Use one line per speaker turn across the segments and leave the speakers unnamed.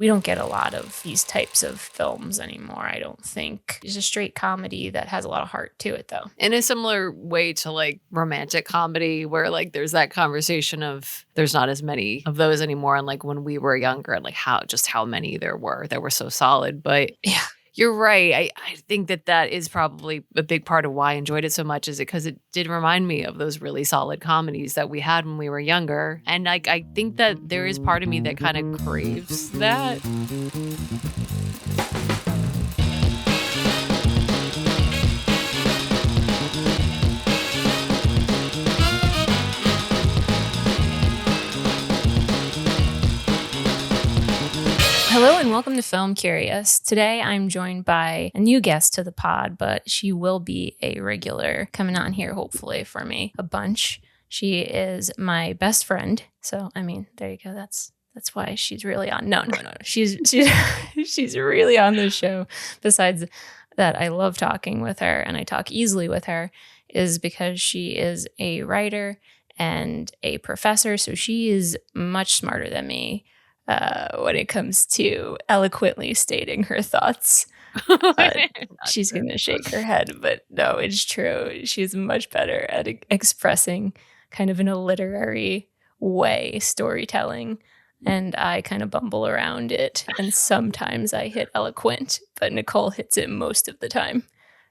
We don't get a lot of these types of films anymore, I don't think. It's a straight comedy that has a lot of heart to it, though.
In a similar way to like romantic comedy, where like there's that conversation of there's not as many of those anymore. And like when we were younger, and like how many there were that were so solid. But
yeah.
You're right. I think that is probably a big part of why I enjoyed it so much, is because it did remind me of those really solid comedies that we had when we were younger. And like, I think that there is part of me that kind of craves that.
Hello and welcome to Film Curious. Today I'm joined by a new guest to the pod, but she will be a regular coming on here hopefully for me a bunch. She is my best friend. So, I mean, there you go. That's why she's really on. No. She's really on the show. Besides that, I love talking with her and I talk easily with her is because she is a writer and a professor. So she is much smarter than me. When it comes to eloquently stating her thoughts. She's going to shake her head, but no, it's true. She's much better at expressing kind of in a literary way storytelling, and I kind of bumble around it, and sometimes I hit eloquent, but Nicole hits it most of the time.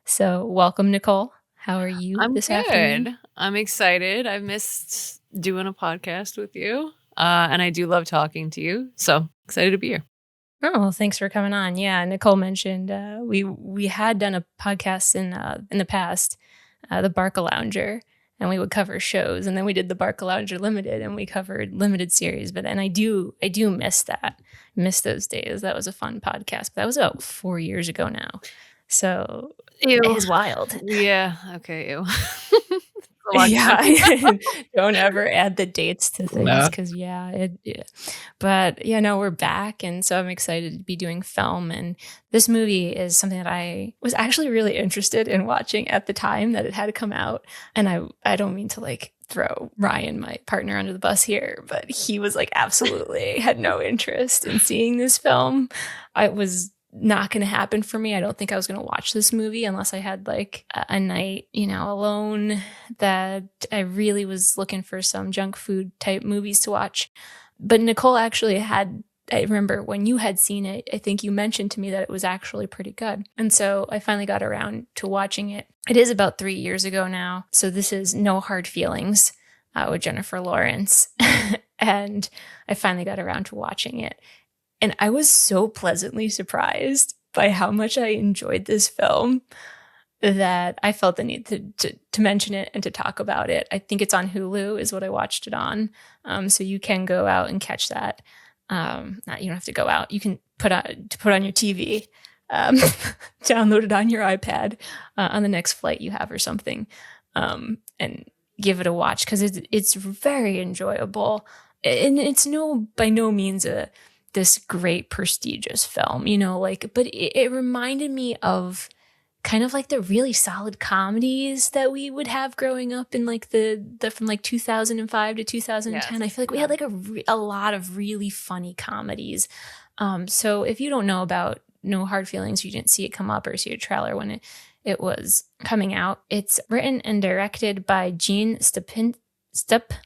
So welcome, Nicole. How are you this afternoon?
I'm excited. I've missed doing a podcast with you. And I do love talking to you. So excited to be here.
Oh, well, thanks for coming on. Yeah, Nicole mentioned we had done a podcast in the past, the Barcalounger, and we would cover shows. And then we did the Barcalounger Limited, and we covered limited series. And I do miss that. Miss those days. That was a fun podcast. But that was about 4 years ago now. So
Ew.
It is wild.
Yeah. Okay. Ew.
Yeah, don't ever add the dates to things because but no, we're back, and so I'm excited to be doing film. And this movie is something that I was actually really interested in watching at the time that it had to come out. And I don't mean to like throw Ryan, my partner, under the bus here, but he was like absolutely had no interest in seeing this film. I was not going to happen for me. I don't think I was going to watch this movie unless I had like a night, alone, that I really was looking for some junk food type movies to watch. But Nicole actually I remember when you had seen it, I think you mentioned to me that it was actually pretty good. And so I finally got around to watching it. It is about 3 years ago now. So this is No Hard Feelings with Jennifer Lawrence. And I finally got around to watching it. And I was so pleasantly surprised by how much I enjoyed this film that I felt the need to mention it and to talk about it. I think it's on Hulu is what I watched it on. So you can go out and catch that. You don't have to go out. You can put on your TV, download it on your iPad on the next flight you have or something, and give it a watch because it's very enjoyable. And it's by no means this great prestigious film, but it reminded me of kind of like the really solid comedies that we would have growing up in like the from like 2005 to 2010. Yes. I feel like we had like a lot of really funny comedies. So if you don't know about No Hard Feelings, you didn't see it come up or see a trailer when it was coming out. It's written and directed by Gene I'm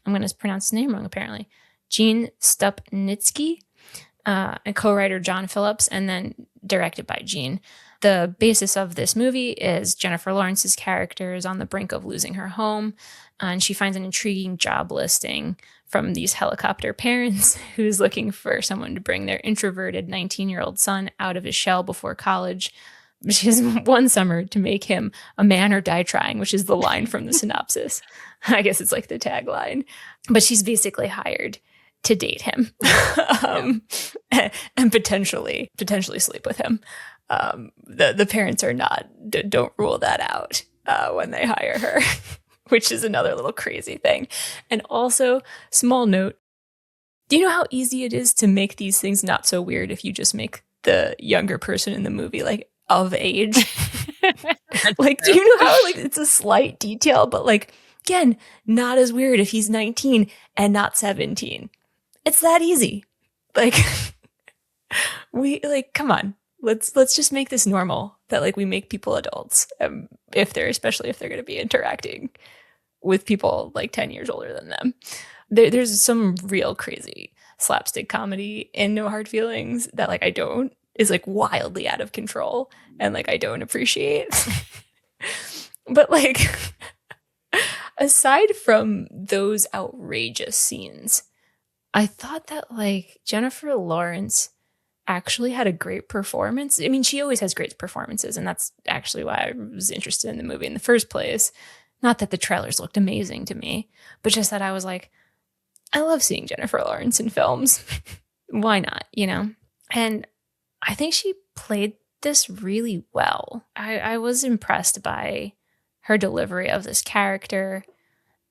going to pronounce his name wrong apparently. Gene Stupnitsky. And co-writer John Phillips, and then directed by Gene. The basis of this movie is Jennifer Lawrence's character is on the brink of losing her home, and she finds an intriguing job listing from these helicopter parents who's looking for someone to bring their introverted 19-year-old son out of his shell before college. She has one summer to make him a man or die trying, which is the line from the synopsis. I guess it's like the tagline. But she's basically hired to date him and potentially sleep with him. The parents are not, don't rule that out when they hire her, which is another little crazy thing. And also, small note, do you know how easy it is to make these things not so weird if you just make the younger person in the movie like of age? Like, do you know how like it's a slight detail, but like, again, not as weird if he's 19 and not 17. It's that easy. Like, Come on. Let's just make this normal that like we make people adults, especially if they're going to be interacting with people like 10 years older than them. There's some real crazy slapstick comedy in No Hard Feelings that like is like wildly out of control and like I don't appreciate. But like aside from those outrageous scenes, I thought that like Jennifer Lawrence actually had a great performance. I mean, she always has great performances, and that's actually why I was interested in the movie in the first place. Not that the trailers looked amazing to me, but just that I was like, I love seeing Jennifer Lawrence in films. Why not, you know? And I think she played this really well. I was impressed by her delivery of this character,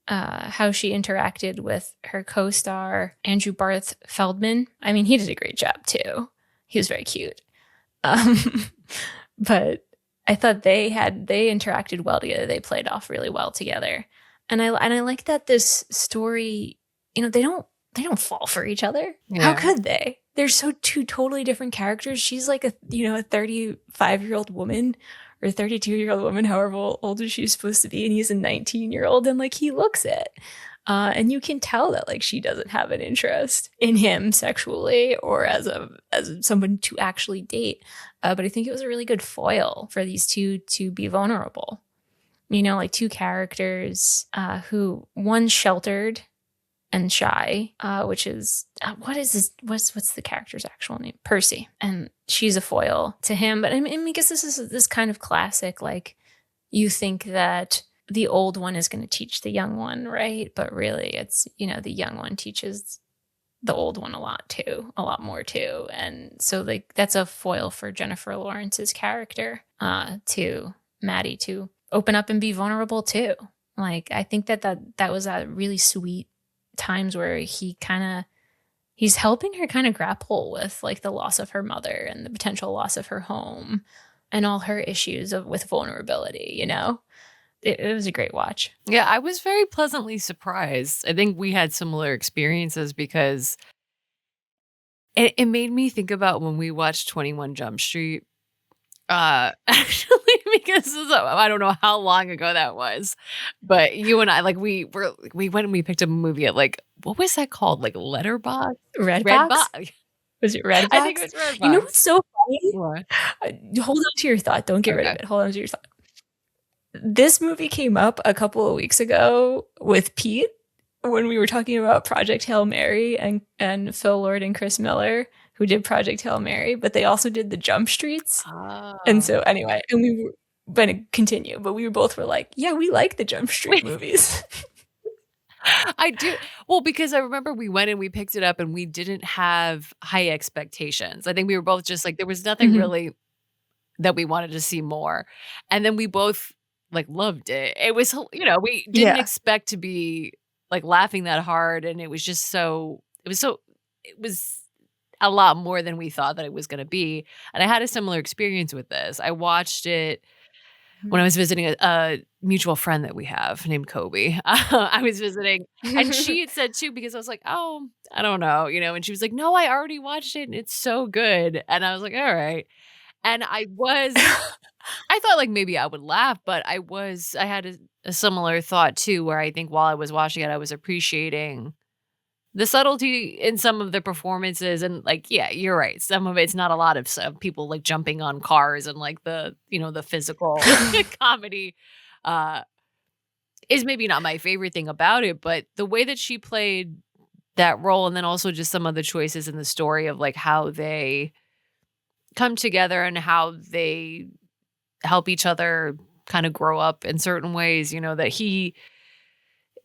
how she interacted with her co-star, Andrew Barth Feldman. I mean, he did a great job too. He was very cute. But I thought they interacted well together. They played off really well together. And I like that this story, you know, they don't fall for each other. Yeah. How could they? They're two totally different characters. She's like a 35-year-old woman or 32-year-old woman, however old she's supposed to be, and he's a 19-year-old, and like he looks it. And you can tell that like she doesn't have an interest in him sexually or as someone to actually date. But I think it was a really good foil for these two to be vulnerable. You know, like two characters who one's sheltered and shy, which is what's the character's actual name? Percy. And she's a foil to him. But I mean, I guess this is this kind of classic, like you think that the old one is going to teach the young one, right? But really it's, you know, the young one teaches the old one a lot more too. And so like that's a foil for Jennifer Lawrence's character, to Maddie to open up and be vulnerable too. Like I think that was a really sweet times where he's helping her kind of grapple with like the loss of her mother and the potential loss of her home and all her issues with vulnerability, you know? It was a great watch.
Yeah, I was very pleasantly surprised. I think we had similar experiences because it made me think about when we watched 21 Jump Street. Actually, because I don't know how long ago that was, but you and I, like, we went and we picked up a movie at like, what was that called? Like Letterboxd?
Redbox? Was it Redbox?
I think it was Redbox.
You know what's so funny?
What?
Hold on to your thought. Don't get rid of it. Hold on to your thought. This movie came up a couple of weeks ago with Pete when we were talking about Project Hail Mary and Phil Lord and Chris Miller, who did Project Hail Mary, but they also did the Jump Streets. Oh. And so anyway, and we were going to continue, but we both were like, yeah, we like the Jump Street movies.
I do. Well, because I remember we went and we picked it up and we didn't have high expectations. I think we were both just like, there was nothing really that we wanted to see more. And then we both like loved it. It was, you know, we didn't expect to be like laughing that hard. And it was just it was a lot more than we thought that it was going to be. And I had a similar experience with this. I watched it when I was visiting a mutual friend that we have named Kobe. I was visiting and she had said too, because I was like, oh, I don't know, you know, and she was like, no, I already watched it and it's so good. And I was like, all right. And I thought like maybe I would laugh, but I had a similar thought too, where I think while I was watching it, I was appreciating the subtlety in some of the performances. And like, yeah, you're right. Some of it's not a lot of people like jumping on cars and like the, you know, the physical comedy is maybe not my favorite thing about it, but the way that she played that role, and then also just some of the choices in the story of like how they come together and how they help each other kind of grow up in certain ways, you know, that he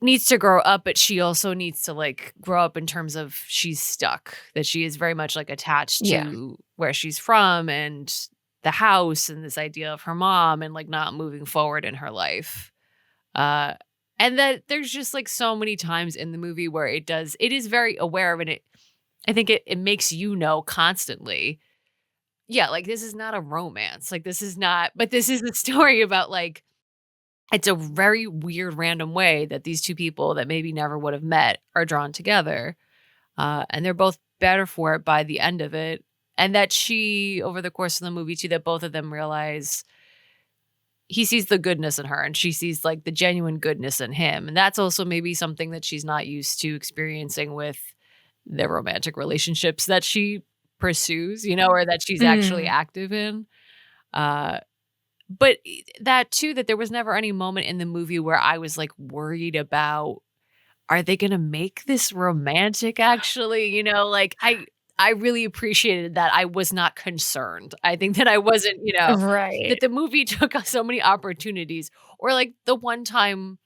needs to grow up, but she also needs to like grow up in terms of she's stuck, that she is very much like attached to where she's from and the house and this idea of her mom and like not moving forward in her life. And that there's just like so many times in the movie where it is very aware of it. I think it makes you know constantly, yeah, like this is not a romance. Like this is not, but this is a story about like, it's a very weird random way that these two people that maybe never would have met are drawn together. And they're both better for it by the end of it. And that she, over the course of the movie too, that both of them realize he sees the goodness in her and she sees like the genuine goodness in him. And that's also maybe something that she's not used to experiencing with the romantic relationships that she pursues, or that she's actually active in. But that too, that there was never any moment in the movie where I was like worried about, are they going to make this romantic actually? Like I really appreciated that I was not concerned. I think that I wasn't, that
Right.
the movie took so many opportunities, or like the one time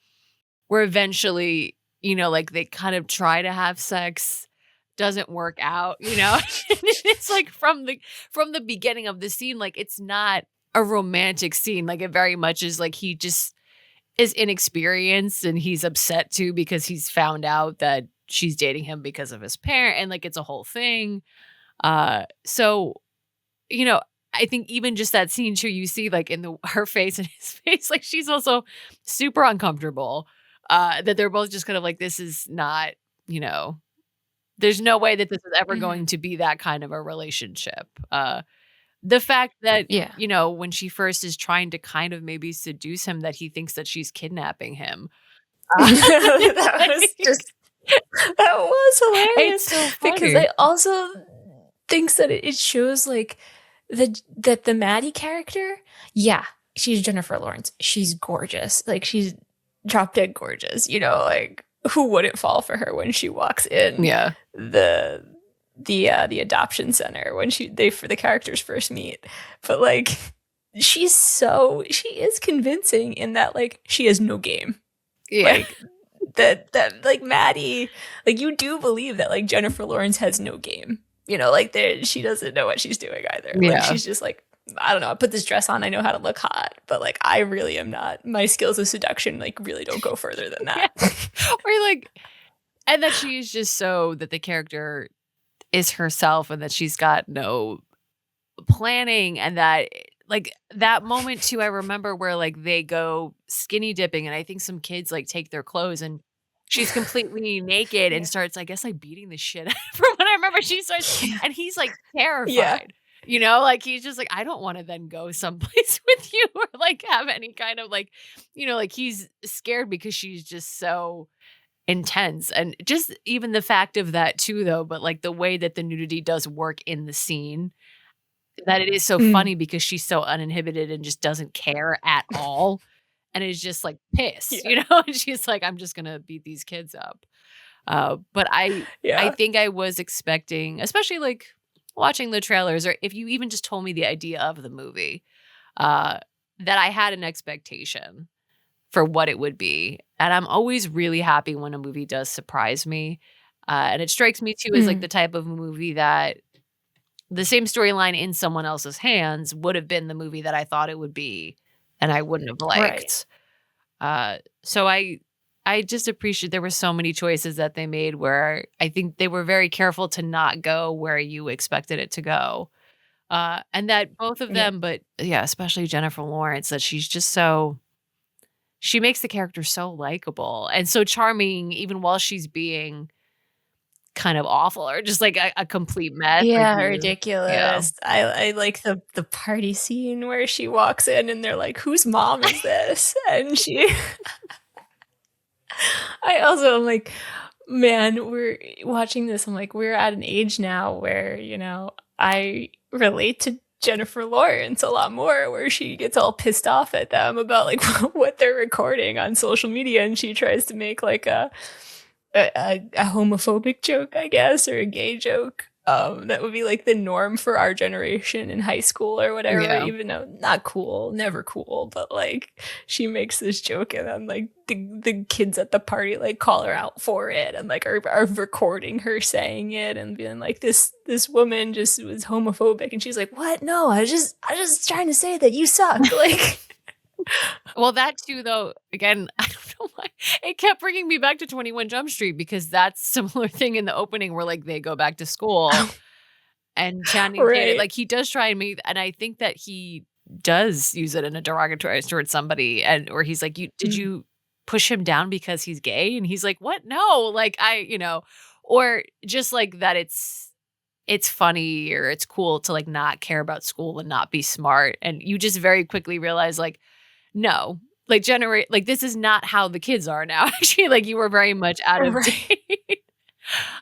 where eventually, like they kind of try to have sex, doesn't work out, It's like from the beginning of the scene, like it's not a romantic scene. Like it very much is like he just is inexperienced and he's upset too because he's found out that she's dating him because of his parent, and like it's a whole thing. So, I think even just that scene too, you see like in her face and his face, like she's also super uncomfortable. That they're both just kind of like, this is not, there's no way that this is ever going to be that kind of a relationship. The fact that,
Yeah.
when she first is trying to kind of maybe seduce him, that he thinks that she's kidnapping him.
That was hilarious.
It's so funny.
Because I also think that it shows like that the Maddie character, yeah, she's Jennifer Lawrence. She's gorgeous. Like she's drop dead gorgeous. Like who wouldn't fall for her when she walks in?
Yeah.
The adoption center when the characters first meet. But like she is convincing in that like she has no game.
Yeah.
Like that like Maddie, like you do believe that like Jennifer Lawrence has no game. Like she doesn't know what she's doing either.
Yeah.
Like she's just like, I don't know, I put this dress on, I know how to look hot, but like I really am not. My skills of seduction like really don't go further than that.
Yeah. Or like, and that she's just so that the character is herself and that she's got no planning, and that like that moment too, I remember where like they go skinny dipping and I think some kids like take their clothes and she's completely naked and starts, I guess, like beating the shit out of her. When I remember she starts and he's like terrified. Like he's just like, I don't want to then go someplace with you or like have any kind of like, like he's scared because she's just so intense. And just even the fact of that too, though, but like the way that the nudity does work in the scene, that it is so funny because she's so uninhibited and just doesn't care at all. And is just like pissed, and she's like, I'm just going to beat these kids up. But I think I was expecting, especially like watching the trailers, or if you even just told me the idea of the movie, that I had an expectation for what it would be. And I'm always really happy when a movie does surprise me. And it strikes me too as like the type of movie that the same storyline in someone else's hands would have been the movie that I thought it would be, and I wouldn't have liked. Right. So I just appreciate there were so many choices that they made where I think they were very careful to not go where you expected it to go. And that both of them, but especially Jennifer Lawrence, that she's just she makes the character so likable and so charming, even while she's being kind of awful or just like a complete mess.
Yeah,
like
ridiculous. I like the party scene where she walks in and they're like, whose mom is this? And I also am like, man, we're watching this. I'm like, we're at an age now where, I relate to Jennifer Lawrence a lot more, where she gets all pissed off at them about like what they're recording on social media. And she tries to make like a homophobic joke, I guess, or a gay joke. That would be like the norm for our generation in high school or whatever, even though not cool, never cool, but like she makes this joke and then like the kids at the party like call her out for it and like are recording her saying it and being like this woman just was homophobic, and she's like, what? No, I was just trying to say that you suck. Like
well, that too, though, again, I don't know why it kept bringing me back to 21 Jump Street, because that's a similar thing in the opening where like they go back to school and Channing Tatum, like he does try and make, and I think that he does use it in a derogatory towards somebody, and or he's like, did you push him down because he's gay? And he's like, what? No, like or just like that it's funny or it's cool to like not care about school and not be smart. And you just very quickly realize like, no, like this is not how the kids are now. Actually, like you were very much out of date.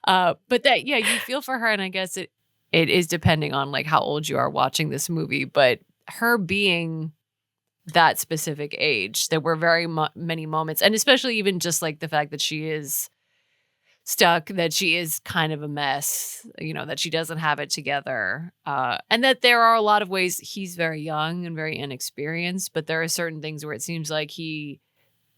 But that, yeah, you feel for her. And I guess it is depending on like how old you are watching this movie, but her being that specific age, there were very many moments, and especially even just like the fact that she is stuck, that she is kind of a mess, you know, that she doesn't have it together, and that there are a lot of ways he's very young and very inexperienced, but there are certain things where it seems like he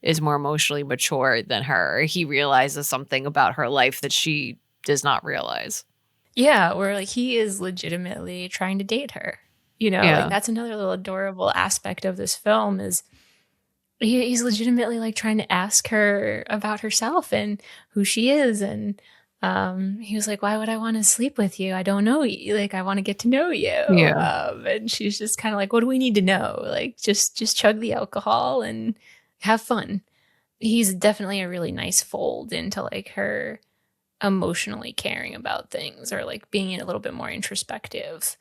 is more emotionally mature than her. He realizes something about her life that she does not realize.
Yeah, where like he is legitimately trying to date her. You know, like that's another little adorable aspect of this film is he's legitimately like trying to ask her about herself and who she is. And he was like, why would I want to sleep with you? I don't know you. Like, I want to get to know you. And she's just kind of like, what do we need to know? Like, just chug the alcohol and have fun. He's definitely a really nice fold into like her emotionally caring about things or like being a little bit more introspective.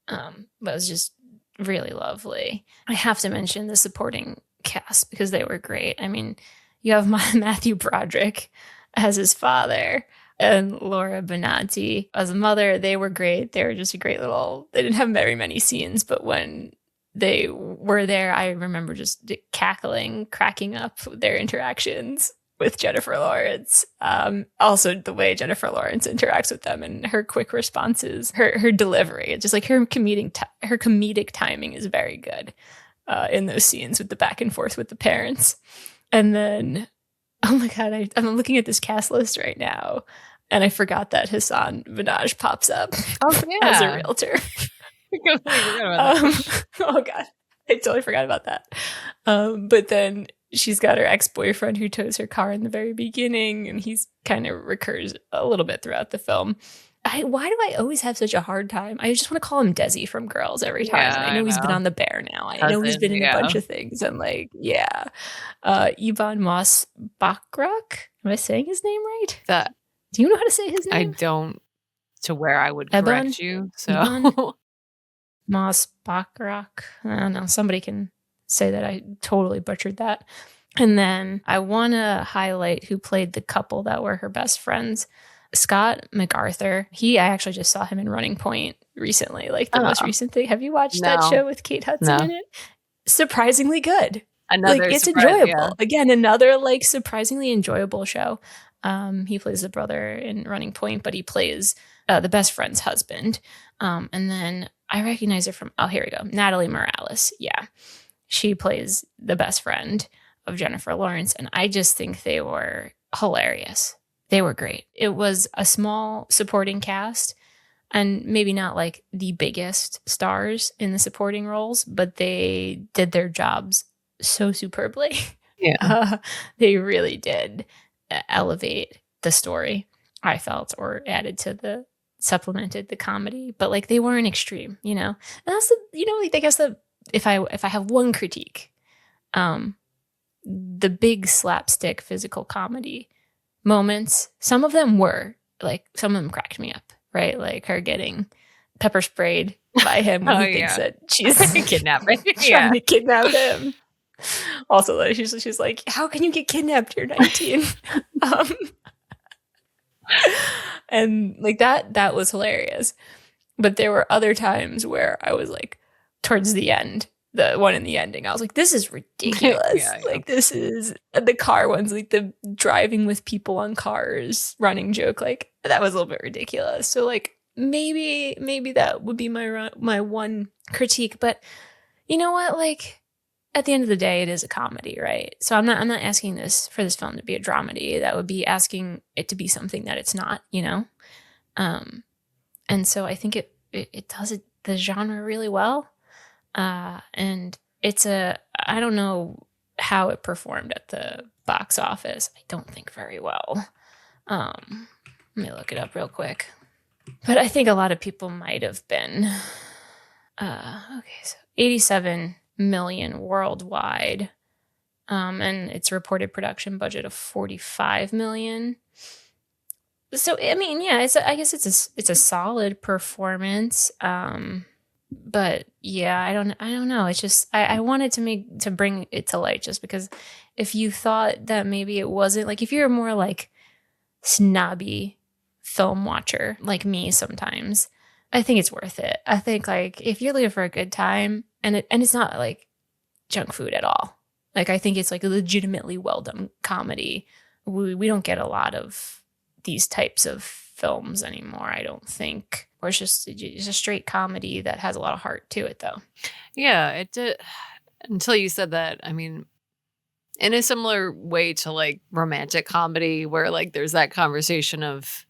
But it was just really lovely. I have to mention the supporting cast because they were great. I mean, you have Matthew Broderick as his father and Laura Benanti as a mother. They were great. They were just a great little, they didn't have very many scenes, but when they were there, I remember just cackling, cracking up their interactions with Jennifer Lawrence. Also the way Jennifer Lawrence interacts with them and her quick responses, her delivery, it's just like her comedic timing is very good in those scenes with the back and forth with the parents. And then, oh my God, I'm looking at this cast list right now and I forgot that Hassan Minhaj pops up as a realtor. Oh God, I totally forgot about that. But then she's got her ex-boyfriend who tows her car in the very beginning, and he's kind of recurs a little bit throughout the film. Why do I always have such a hard time? I just want to call him Desi from Girls every time. I know he's been on The Bear now. I know he's been in a bunch of things. And like, Yvonne Moss Bachrach. Am I saying his name right? Do you know how to say his name?
I don't, to where I would correct you. So
Moss Bachrach. I don't know. Somebody can say that I totally butchered that. And then I want to highlight who played the couple that were her best friends. Scott MacArthur. I actually just saw him in Running Point recently, like the most recent thing. Have you watched that show with Kate Hudson in it? Surprisingly good. It's enjoyable. Again, another like surprisingly enjoyable show. He plays the brother in Running Point, but he plays the best friend's husband. And then I recognize her from, here we go, Natalie Morales. Yeah. She plays the best friend of Jennifer Lawrence. And I just think they were hilarious. They were great. It was a small supporting cast and maybe not like the biggest stars in the supporting roles, but they did their jobs so superbly.
Yeah.
They really did elevate the story, I felt, or supplemented the comedy, but like they weren't extreme, you know? And that's I guess if I have one critique, the big slapstick physical comedy moments, some of them cracked me up, right? Like her getting pepper sprayed by him when he thinks that she's
kidnapping,
trying to kidnap him. Also, like, she's like, how can you get kidnapped? You're 19. And like that was hilarious. But there were other times where I was like, towards the end, the one in the ending, I was like, this is ridiculous. This is the car ones, like the driving with people on cars running joke, like that was a little bit ridiculous. So like maybe that would be my one critique. But you know what? Like at the end of the day, it is a comedy, right? So I'm not asking for this film to be a dramedy. That would be asking it to be something that it's not, you know? And so I think it does the genre really well. And I don't know how it performed at the box office. I don't think very well. Let me look it up real quick. But I think a lot of people might have been. Okay, so 87 million worldwide. And its reported production budget of 45 million. So I mean, yeah, I guess it's a solid performance. But yeah, I don't know. It's just I wanted to bring it to light just because if you thought that maybe it wasn't like if you're more like snobby film watcher like me sometimes, I think it's worth it. I think like if you're looking for a good time and it's not like junk food at all. Like I think it's like a legitimately well done comedy. We don't get a lot of these types of films anymore, I don't think. Or it's a straight comedy that has a lot of heart to it though.
Yeah, it did until you said that. I mean, in a similar way to like romantic comedy where like there's that conversation of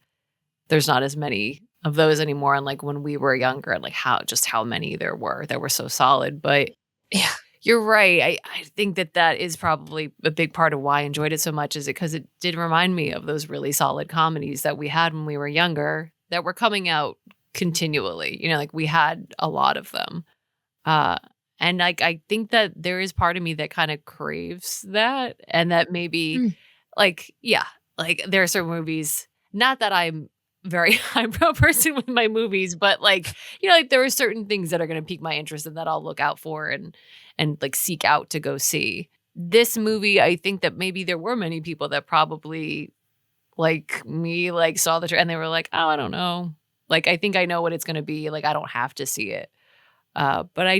there's not as many of those anymore and like when we were younger and like how many there were that were so solid. But
Yeah.
you're right. I think that that is probably a big part of why I enjoyed it so much is it because it did remind me of those really solid comedies that we had when we were younger that were coming out continually. You know, like we had a lot of them. Uh, and like I think that there is part of me that kind of craves that and that maybe
Mm.
like, yeah, like there are certain movies, not that I'm very highbrow person with my movies, but like, you know, like there are certain things that are going to pique my interest and that I'll look out for and like seek out to go see. This movie, I think that maybe there were many people that probably like me, like saw the and they were like, oh, I don't know. Like, I think I know what it's going to be. Like, I don't have to see it. But I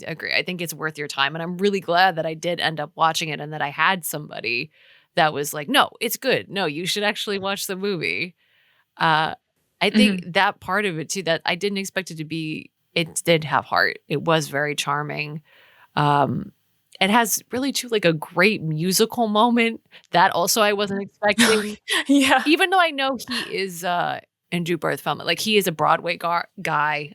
agree. I think it's worth your time. And I'm really glad that I did end up watching it and that I had somebody that was like, no, it's good. No, you should actually watch the movie. Uh, I think
Mhm.
that part of it too, that I didn't expect it to be, it did have heart. It was very charming. Um, it has really too like a great musical moment that also I wasn't expecting.
Yeah.
Even though I know he is Andrew Barth Feldman, like he is a Broadway guy.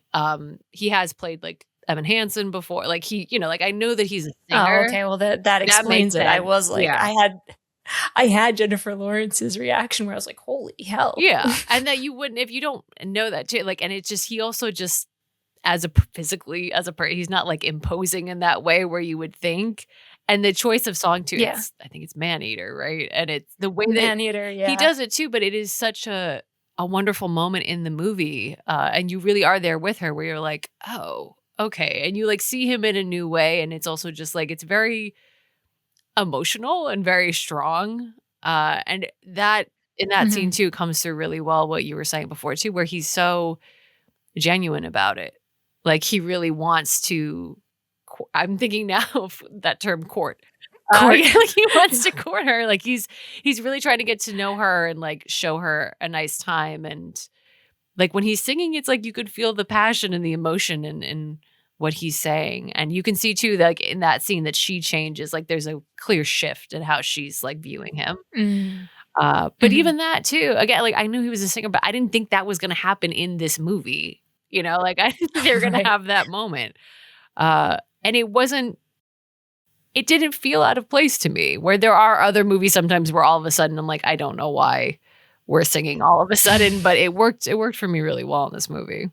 He has played like Evan Hansen before. Like he, you know, like I know that he's a
Oh,
singer.
okay. Well, that
That makes
explains it. I
sense.
was like,
Yeah.
I had Jennifer Lawrence's reaction where I was like, "Holy hell!"
Yeah. And that you wouldn't if you don't know that too. Like, and it's just he also just as a physically as a person, he's not like imposing in that way where you would think. And the choice of song too,
Yeah,
it's I think it's Maneater, right? And it's the way that
Maneater.
he
Yeah.
does it too, but it is such a wonderful moment in the movie. And you really are there with her where you're like, oh, okay. And you like see him in a new way. And it's also just like it's very emotional and very strong. And that in that scene
Mhm.
too comes through really well what you were saying before too, where he's so genuine about it. Like he really wants to I'm thinking now of that term court.
Court.
Yeah, like he wants
Yeah.
to court her. Like he's really trying to get to know her and like show her a nice time. And like when he's singing, it's like you could feel the passion and the emotion in what he's saying. And you can see too, like in that scene that she changes, like there's a clear shift in how she's like viewing him.
Mm.
But
Mhm.
even that too, again, like I knew he was a singer, but I didn't think that was gonna happen in this movie. You know, like I didn't think they were gonna
Right.
have that moment. And it didn't feel out of place to me, where there are other movies sometimes where all of a sudden I'm like, I don't know why we're singing all of a sudden, but it worked for me really well in this movie.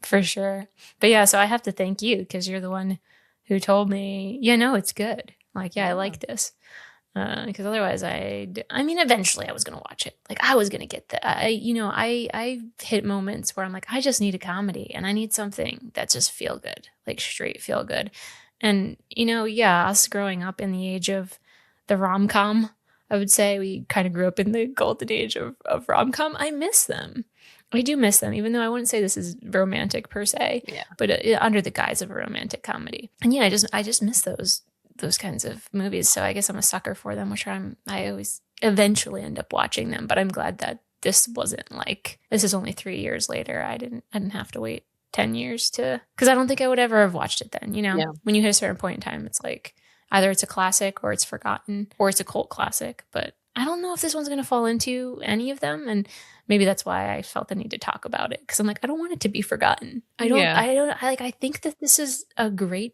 For sure. But yeah, so I have to thank you because you're the one who told me, yeah, no, it's good. Like, yeah, I
Yeah.
like this. Because otherwise, I mean, eventually I was gonna watch it. Like, I was gonna get that. I hit moments where I'm like, I just need a comedy, and I need something that just feel good, like straight feel good. And yeah, us growing up in the age of the rom com, I would say we kind of grew up in the golden age of rom com. I miss them. I do miss them, even though I wouldn't say this is romantic per se,
Yeah.
but under the guise of a romantic comedy. And yeah, I just miss those kinds of movies. So I guess I'm a sucker for them, which I always eventually end up watching them. But I'm glad that this wasn't like this is only 3 years later. I didn't have to wait 10 years to because I don't think I would ever have watched it then.
Yeah.
When you hit a certain point in time, it's like either it's a classic or it's forgotten or it's a cult classic. But I don't know if this one's gonna fall into any of them. And maybe that's why I felt the need to talk about it. Cause I'm like, I don't want it to be forgotten.
Yeah.
I think that this is a great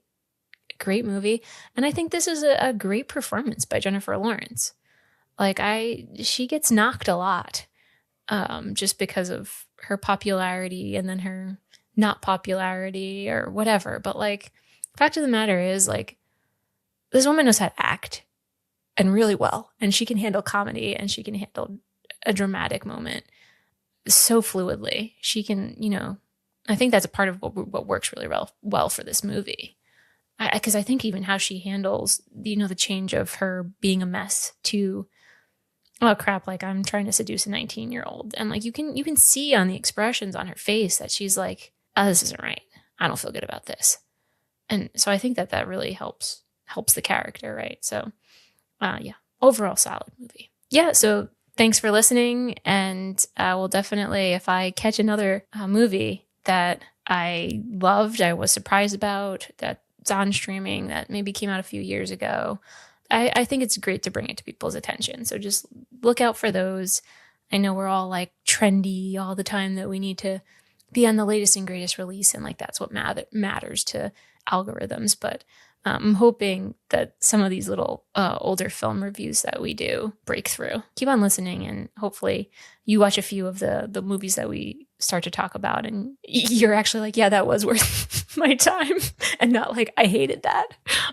movie. And I think this is a great performance by Jennifer Lawrence. Like she gets knocked a lot, just because of her popularity and then her not popularity or whatever. But like, fact of the matter is, like, this woman knows how to act and really well, and she can handle comedy and she can handle a dramatic moment. so fluidly. She can, I think that's a part of what works really well for this movie. Because I think even how she handles, the change of her being a mess to, oh crap, like I'm trying to seduce a 19-year-old. And like you can see on the expressions on her face that she's like, oh, this isn't right. I don't feel good about this. And so I think that really helps the character, right? So yeah, overall solid movie. Yeah, so thanks for listening. And we'll definitely, if I catch another movie that I loved, I was surprised about, that's on streaming, that maybe came out a few years ago, I think it's great to bring it to people's attention. So just look out for those. I know we're all like trendy all the time, that we need to be on the latest and greatest release. And like, that's what matters to algorithms. But I'm hoping that some of these little older film reviews that we do break through. Keep on listening, and hopefully you watch a few of the movies that we start to talk about, and you're actually like, yeah, that was worth my time, and not like, I hated that.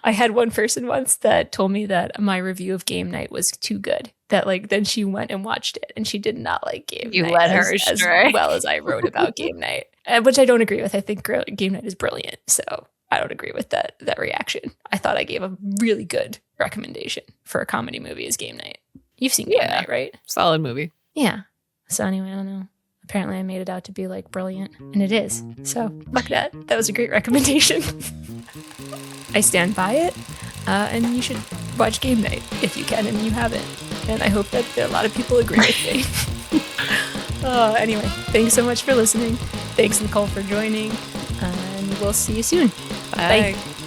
I had one person once that told me that my review of Game Night was too good, that like then she went and watched it and she did not like Game
You
Night
let her
as
stray.
well as I wrote about Game Night, which I don't agree with. I think Game Night is brilliant, so I don't agree with that reaction. I thought I gave a really good recommendation for a comedy movie as Game Night. You've seen Game Night, right?
Solid movie.
Yeah. So anyway, I don't know. Apparently I made it out to be like brilliant, and it is. So fuck that. That was a great recommendation. I stand by it. And you should watch Game Night if you can and you haven't. And I hope that a lot of people agree with me. Anyway, thanks so much for listening. Thanks, Nicole, for joining. And we'll see you soon.
Bye.
Bye.